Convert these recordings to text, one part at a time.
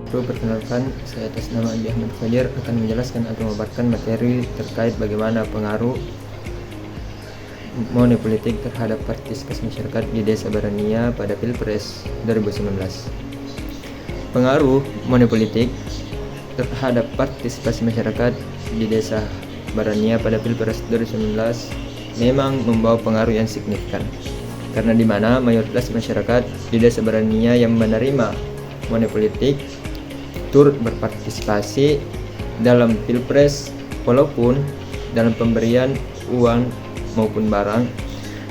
Perkenalkan, saya atas nama Andi Ahmad Fajar akan menjelaskan atau memaparkan materi terkait bagaimana pengaruh money politik terhadap partisipasi masyarakat di Desa Barania pada Pilpres 2019. Pengaruh money politik terhadap partisipasi masyarakat di Desa Barania pada Pilpres 2019 memang membawa pengaruh yang signifikan, karena di mana mayoritas masyarakat di Desa Barania yang menerima money politik turut berpartisipasi dalam Pilpres, walaupun dalam pemberian uang maupun barang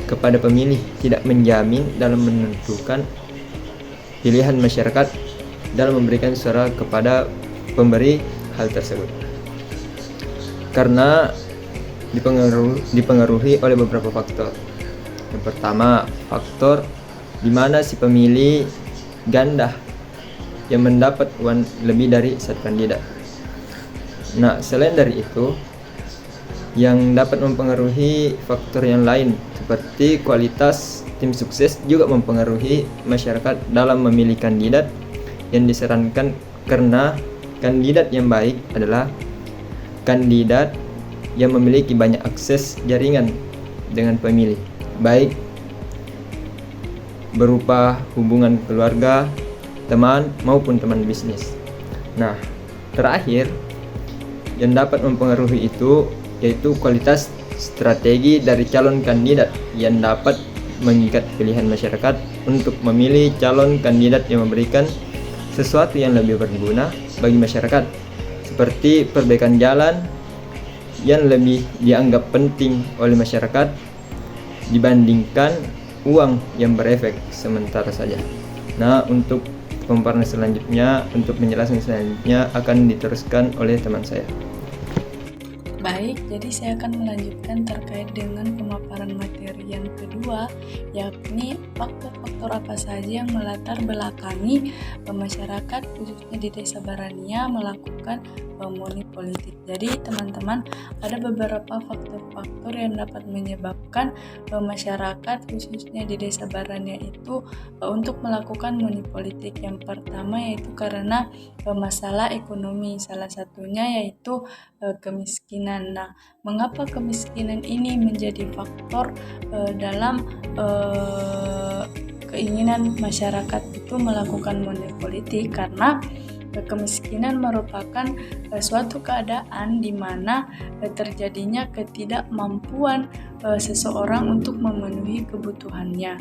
kepada pemilih tidak menjamin dalam menentukan pilihan masyarakat dalam memberikan suara kepada pemberi hal tersebut, karena dipengaruhi oleh beberapa faktor. Yang pertama, faktor di mana si pemilih ganda yang mendapat uang lebih dari satu kandidat. Nah, selain dari itu, yang dapat mempengaruhi faktor yang lain seperti kualitas tim sukses juga mempengaruhi masyarakat dalam memilih kandidat yang disarankan, karena kandidat yang baik adalah kandidat yang memiliki banyak akses jaringan dengan pemilih, baik berupa hubungan keluarga, teman maupun teman bisnis. Nah, terakhir yang dapat mempengaruhi itu yaitu kualitas strategi dari calon kandidat yang dapat mengikat pilihan masyarakat untuk memilih calon kandidat yang memberikan sesuatu yang lebih berguna bagi masyarakat, seperti perbaikan jalan yang lebih dianggap penting oleh masyarakat dibandingkan uang yang berefek sementara saja. Nah, untuk pemaparan selanjutnya, untuk penjelasan selanjutnya akan diteruskan oleh teman saya. Baik, jadi saya akan melanjutkan terkait dengan pemaparan materi yang kedua, yakni faktor-faktor apa saja yang melatar belakangi masyarakat khususnya di Desa Barania melakukan money politik. Jadi teman-teman, ada beberapa faktor-faktor yang dapat menyebabkan masyarakat khususnya di Desa Barania itu untuk melakukan money politik. Yang pertama yaitu karena masalah ekonomi, salah satunya yaitu kemiskinan. Nah, mengapa kemiskinan ini menjadi faktor dalam keinginan masyarakat itu melakukan money politik? Karena kemiskinan merupakan suatu keadaan di mana terjadinya ketidakmampuan seseorang untuk memenuhi kebutuhannya,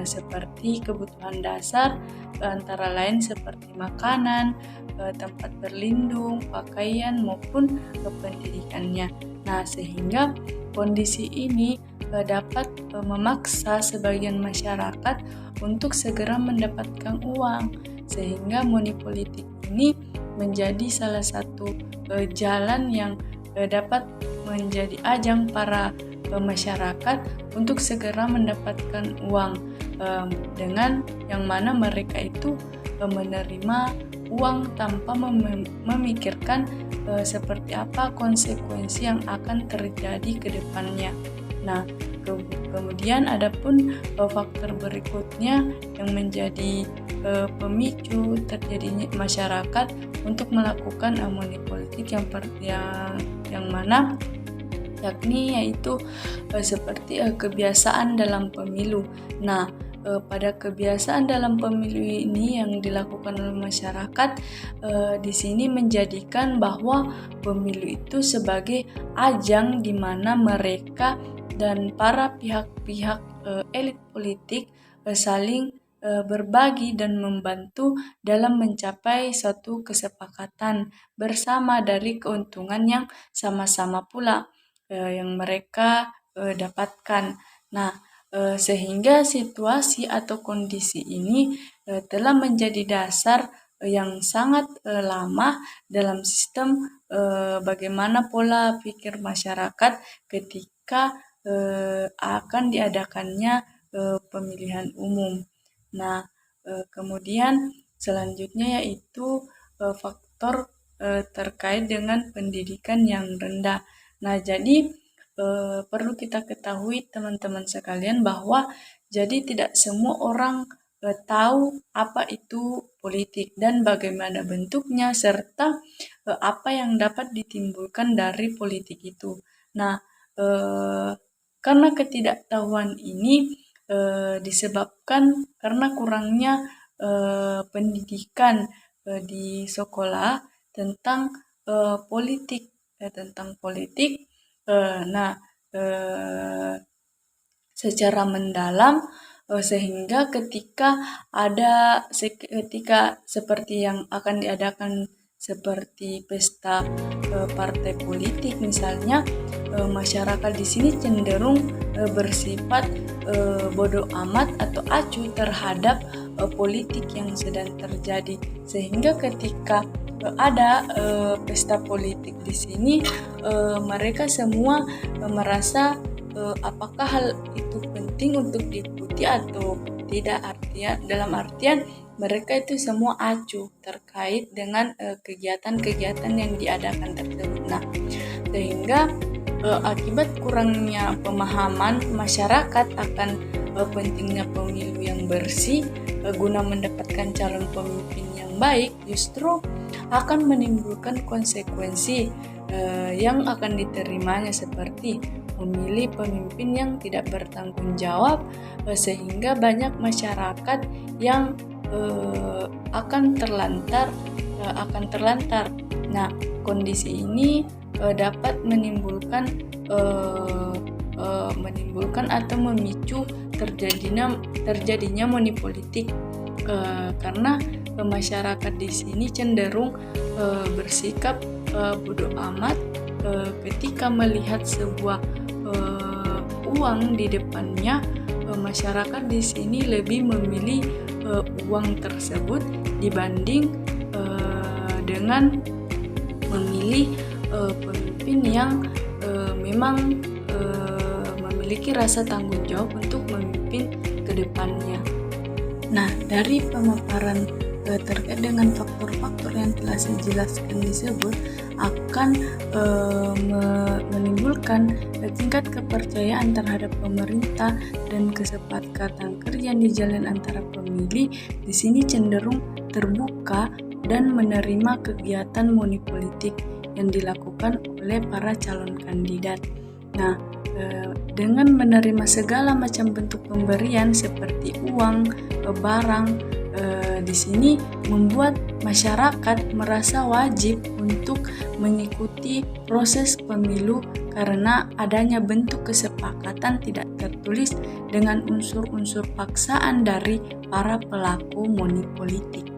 seperti kebutuhan dasar, antara lain seperti makanan, tempat berlindung, pakaian maupun pendidikannya. Nah, sehingga kondisi ini dapat memaksa sebagian masyarakat untuk segera mendapatkan uang, sehingga money politik ini menjadi salah satu jalan yang dapat menjadi ajang para masyarakat untuk segera mendapatkan uang, dengan yang mana mereka itu menerima uang tanpa memikirkan seperti apa konsekuensi yang akan terjadi ke depannya. Nah, kemudian adapun faktor berikutnya yang menjadi pemicu terjadinya masyarakat untuk melakukan money politik yang mana yakni yaitu seperti kebiasaan dalam pemilu. Nah, pada kebiasaan dalam pemilu ini yang dilakukan oleh masyarakat, di sini menjadikan bahwa pemilu itu sebagai ajang di mana mereka dan para pihak-pihak elit politik saling berbagi dan membantu dalam mencapai suatu kesepakatan bersama dari keuntungan yang sama-sama pula yang mereka dapatkan. Nah, sehingga situasi atau kondisi ini telah menjadi dasar yang sangat lama dalam sistem bagaimana pola pikir masyarakat ketika akan diadakannya pemilihan umum. Nah, kemudian selanjutnya yaitu faktor terkait dengan pendidikan yang rendah. Nah, jadi perlu kita ketahui teman-teman sekalian bahwa jadi tidak semua orang tahu apa itu politik dan bagaimana bentuknya serta apa yang dapat ditimbulkan dari politik itu. Nah, karena ketidaktahuan ini disebabkan karena kurangnya pendidikan di sekolah tentang politik. Nah, secara mendalam sehingga ketika seperti yang akan diadakan seperti pesta partai politik misalnya, masyarakat di sini cenderung bersifat bodoh amat atau acuh terhadap politik yang sedang terjadi, sehingga ketika ada pesta politik di sini mereka semua merasa apakah hal itu penting untuk diikuti atau tidak, dalam artian mereka itu semua acuh terkait dengan kegiatan-kegiatan yang diadakan tersebut. Nah, sehingga akibat kurangnya pemahaman masyarakat akan pentingnya pemilu yang bersih guna mendapatkan calon pemimpin yang baik, justru akan menimbulkan konsekuensi yang akan diterimanya seperti memilih pemimpin yang tidak bertanggung jawab, sehingga banyak masyarakat yang akan terlantar. Nah, kondisi ini dapat menimbulkan atau memicu terjadinya money-politik karena masyarakat di sini cenderung bersikap bodoh amat ketika melihat sebuah uang di depannya. Masyarakat di sini lebih memilih uang tersebut dibanding dengan memilih pemimpin yang memang memiliki rasa tanggung jawab untuk memimpin ke depannya. Nah, dari pemaparan terkait dengan faktor-faktor yang telah saya jelaskan disebut akan menimbulkan tingkat kepercayaan terhadap pemerintah dan kesepakatan kerja yang dijalin antara pemilih di sini cenderung terbuka dan menerima kegiatan money-politik yang dilakukan oleh para calon kandidat. Nah, dengan menerima segala macam bentuk pemberian seperti uang, barang, di sini membuat masyarakat merasa wajib untuk mengikuti proses pemilu karena adanya bentuk kesepakatan tidak tertulis dengan unsur-unsur paksaan dari para pelaku money politik.